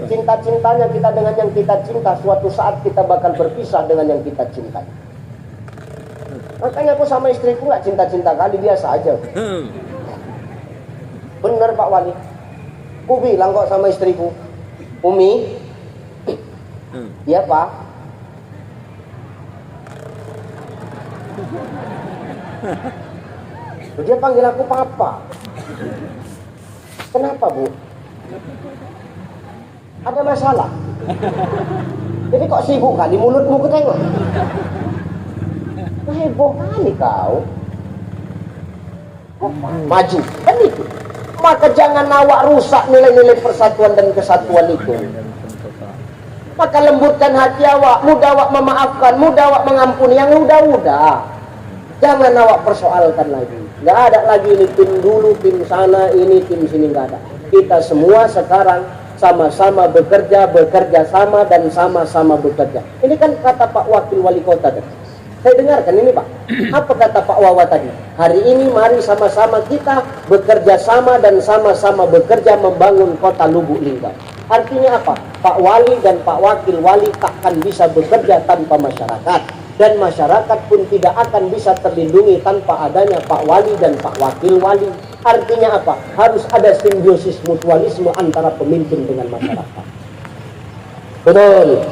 Cinta-cintanya kita dengan yang kita cinta, suatu saat kita bakal berpisah dengan yang kita cintai. Makanya aku sama istriku nggak cinta-cinta kali, biasa aja. Bener Pak Wali. Aku bilang kok sama istriku, Umi, iya Pak. Dia panggil aku Papa. Kenapa Bu? Ada masalah? Jadi kok sibuk kali mulutmu ku tengok. Heboh kali kau. Maju, kan itu. Maka jangan awak rusak nilai-nilai persatuan dan kesatuan itu. Maka lembutkan hati awak, mudah awak memaafkan, mudah awak mengampuni, yang udah-udah. Jangan awak persoalkan lagi. Nggak ada lagi ini tim dulu, tim sana, ini tim sini, nggak ada. Kita semua sekarang sama-sama bekerja sama dan sama-sama bekerja. Ini kan kata Pak Wakil Wali Kota tadi. Saya dengarkan ini Pak. Apa kata Pak Wawa tadi? Hari ini mari sama-sama kita bekerja sama dan sama-sama bekerja membangun kota Lubuk Linggau. Artinya apa? Pak Wali dan Pak Wakil Wali takkan bisa bekerja tanpa masyarakat. Dan masyarakat pun tidak akan bisa terlindungi tanpa adanya Pak Wali dan Pak Wakil Wali. Artinya apa? Harus ada simbiosis mutualisme antara pemimpin dengan masyarakat. Betul.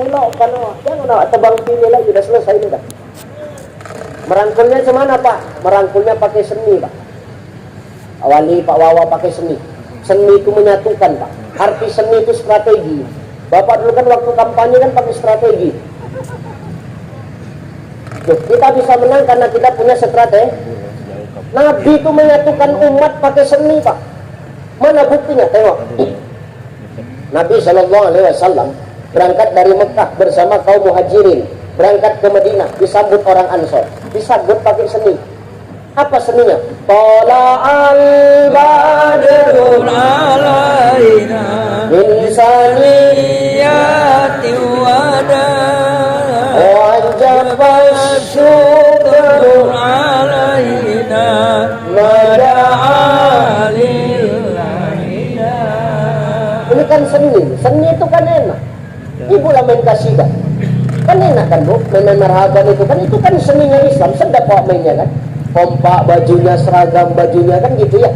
Elokkan awak, jangan awak tebang pilih lagi, sudah selesai ini dah. Merangkulnya semana Pak? Merangkulnya pakai seni Pak. Wali Pak Wawa pakai seni. Seni itu menyatukan Pak. Arti seni itu strategi. Bapak dulu kan waktu kampanye kan pakai strategi. Kita bisa menang karena kita punya strategi. Nabi itu menyatukan umat pakai seni Pak. Mana buktinya? Tengok. Nabi SAW berangkat dari Mekah bersama kaum muhajirin, berangkat ke Madinah, disambut orang Ansor, disambut pakai seni. Apa seninya? Tala'al badru alaina min saniyati wada wajabas syukru alaina mada'alilahina. Ini kan seni. Seni itu kan enak. Ibu lah main kasidah. Kan enak kan Bu? Main marhaban itu kan seninya Islam. Sedap kok mainnya kan. Kompak bajunya, seragam bajunya kan gitu ya.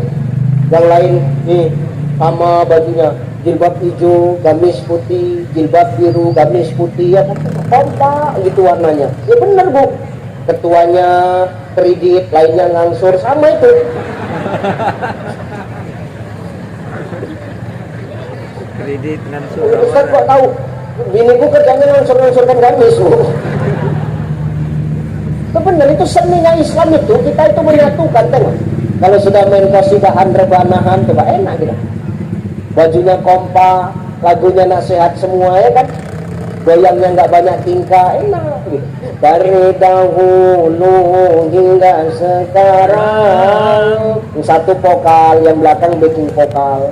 Yang lain nih sama bajunya, jilbab hijau, gamis putih, jilbab biru, gamis putih ya kan. Kompak gitu warnanya. Ya bener Bu. Ketuanya kredit, lainnya ngangsur, sama itu. Kredit ngangsur. Ustaz kok tahu? Biniku kerjanya ngangsur-ngangsurkan gamis Bu. Itu benar, itu seninya Islam itu, kita itu menyatukan, tengok. Kalau sudah main kasidahan, rebanahan, coba enak gitu. Bajunya kompak, lagunya nasihat semua ya kan. Goyangnya nggak banyak tingkah, enak gitu. Dari dahulu hingga sekarang, satu vokal, yang belakang backing vokal.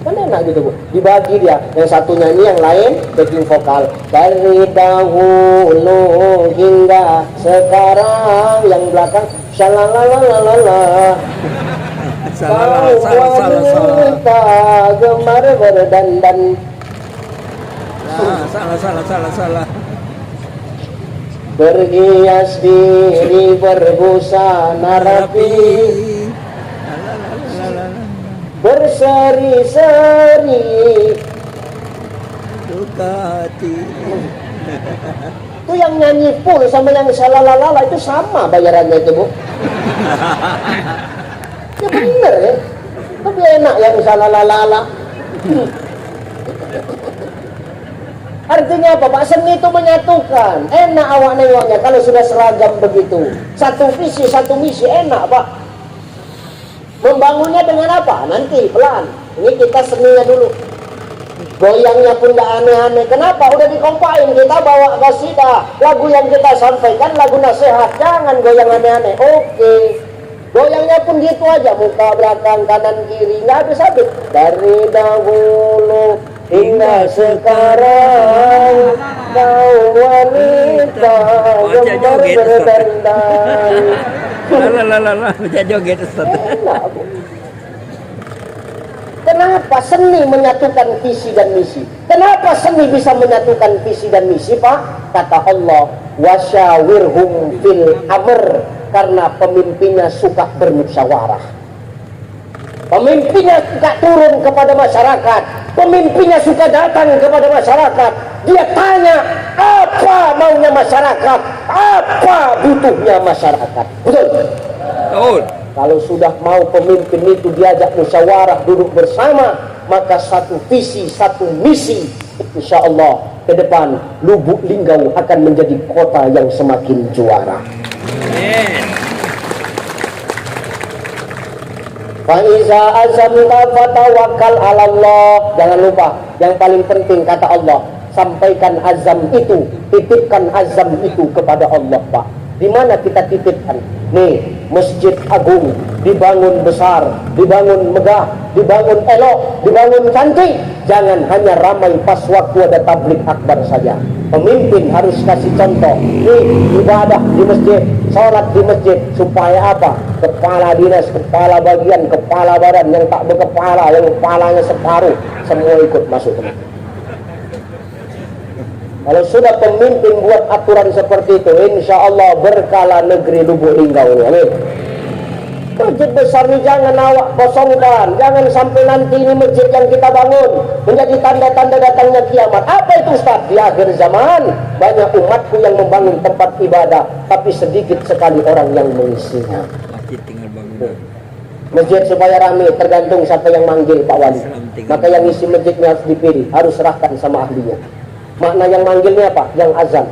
Kan enak gitu Bu, dibagi dia, yang satu nyanyi, yang lain backing vokal. Dari dahulu hingga sekarang, yang belakang shalalalala. Salah. Wanita gemar berdandan. Salah. Berhias diri berbusana rapi, berseri-seri Dukati. itu yang nyanyi full sama yang salalalala itu sama bayarannya itu Bu. Ya bener ya, tapi enak yang salalalala. Artinya apa Pak? Seni itu menyatukan. Enak awak nengoknya kalau sudah seragam begitu, satu visi satu misi, enak Pak. Membangunnya dengan apa? Nanti pelan. Ini kita seninya dulu. Goyangnya pun gak aneh-aneh. Kenapa? Udah dikompain. Kita bawa qasidah. Lagu yang kita sampaikan lagu nasihat. Jangan goyang aneh-aneh. Oke. Goyangnya pun gitu aja. Muka belakang kanan kiri. Nggak habis-habis. Dari dahulu hingga sekarang kau wanita gemar berdendang. Baca joget Ustaz. Enak, Bu. Kenapa seni menyatukan visi dan misi? Kenapa seni bisa menyatukan visi dan misi, Pak? Kata Allah, wasyawirhum fil amr, karena pemimpinnya suka bermusyawarah. Pemimpinnya suka turun kepada masyarakat. Pemimpinnya suka datang kepada masyarakat. Dia tanya apa maunya masyarakat, apa butuhnya masyarakat. Betul? Betul. Kalau sudah mau pemimpin itu diajak musyawarah, duduk bersama, maka satu visi, satu misi, insya Allah ke depan Lubuk Linggau akan menjadi kota yang semakin juara. Faiza azamta fatawakkal 'ala Allah. Jangan lupa, yang paling penting kata Allah, sampaikan azam itu, titipkan azam itu kepada Allah, Pak. Di mana kita titipkan? Nih, Masjid Agung dibangun besar, dibangun megah, dibangun elok, dibangun cantik. Jangan hanya ramai pas waktu ada tablik akbar saja. Pemimpin harus kasih contoh. Nih, ibadah di masjid, sholat di masjid, supaya apa? Kepala dinas, kepala bagian, kepala badan yang tak berkepala, yang kepalanya separuh, semua ikut masuk ke masjid. Kalau sudah pemimpin buat aturan seperti itu, insya Allah berkala negeri Lubuk Linggau ini. Amin. Masjid besar ini jangan awak kosongkan. Jangan sampai nanti ini masjid yang kita bangun menjadi tanda-tanda datangnya kiamat. Apa itu, Ustaz? Di akhir zaman banyak umatku yang membangun tempat ibadah, tapi sedikit sekali orang yang mengisinya. Masjid tinggal bangunan. Masjid supaya ramai tergantung siapa yang manggil, Pak Wali. Maka yang isi masjidnya harus dipilih, harus serahkan sama ahlinya. Makna yang manggilnya apa? Yang azan.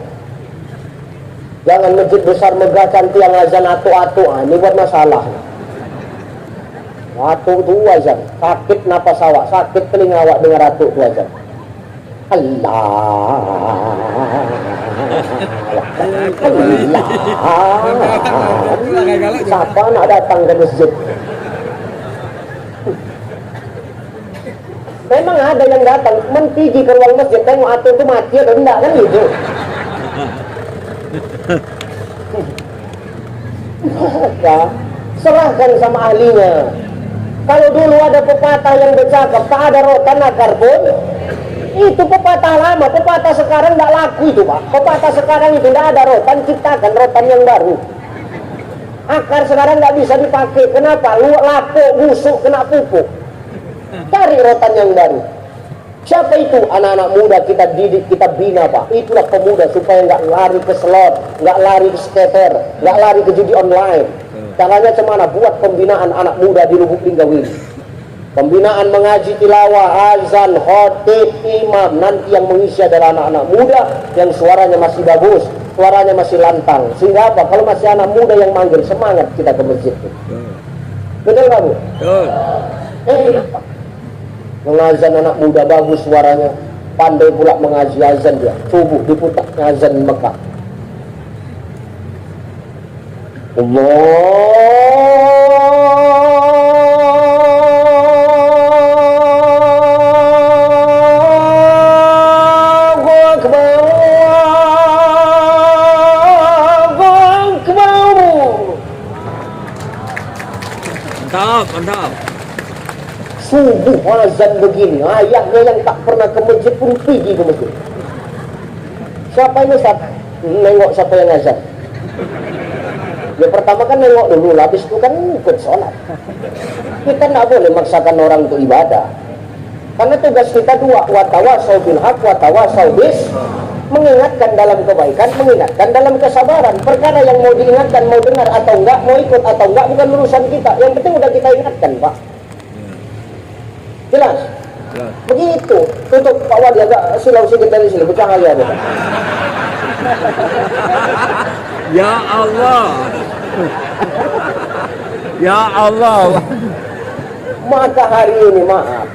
Jangan masjid besar megah cantik yang azan atu-atu. Ini buat masalah. Atu itu azan. Sakit napas awak, sakit telinga awak dengar atu itu azan. Allah. Allah. Siapa nak datang ke masjid? Memang ada yang datang mentigi ke ruang masjid, tengok atu itu mati atau enggak, kan gitu. Maka serahkan sama ahlinya. Kalau dulu ada pepatah yang bercakap tak ada rotan akar pun, itu pepatah lama. Pepatah sekarang tidak laku itu, Pak. Pepatah sekarang itu tidak ada rotan, ciptakan rotan yang baru. Akar sekarang nggak bisa dipakai. Kenapa? Lu lapuk, busuk, kena pupuk. Cari rotan yang baru. Siapa itu? Anak-anak muda kita didik, kita bina, Pak. Itulah pemuda supaya nggak lari ke slot, nggak lari ke skater, nggak lari ke judi online. Caranya cemana? Buat pembinaan anak muda di Lubuk Linggau ini. Pembinaan mengaji tilawah, azan, khotib, imam. Nanti yang mengisi adalah anak-anak muda yang suaranya masih bagus, suaranya masih lantang. Sehingga apa? Kalau masih anak muda yang manggil, semangat kita ke masjid. Betul nggak, Bu? Betul. Mengazan anak muda bagus suaranya, pandai pula mengaji azan dia. Subuh diputarnya azan Mekah. Allahu Akbar, Allahu Akbar. Mantap, mantap. Subuh azan begini, ayahnya yang tak pernah ke masjid pun pergi ke masjid. Siapa ini, Ustaz? Nengok siapa yang azan. Ya pertama kan nengok dulu, habis itu kan ikut sholat. Kita tidak boleh maksakan orang untuk ibadah. Karena tugas kita dua, watawasau bil haq, watawasau bis, mengingatkan dalam kebaikan, mengingatkan dalam kesabaran. Perkara yang mau diingatkan, mau dengar atau enggak, mau ikut atau enggak, bukan urusan kita. Yang penting udah kita ingatkan, Pak. Jelas? Jelas. Begitu. Tutup Pak Wali agak silau sedikit dari sini, pecah kali ada. Ya Allah. Ya Allah. Maka hari ini maaf,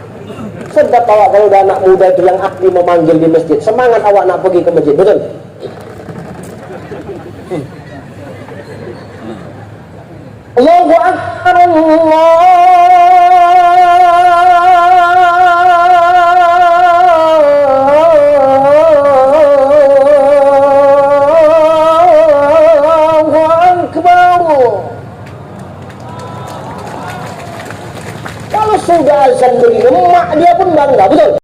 sedap awak kalau udah anak muda itu yang aktif memanggil di masjid. Semangat awak nak pergi ke masjid, betul? Allahu Akbar, Allah.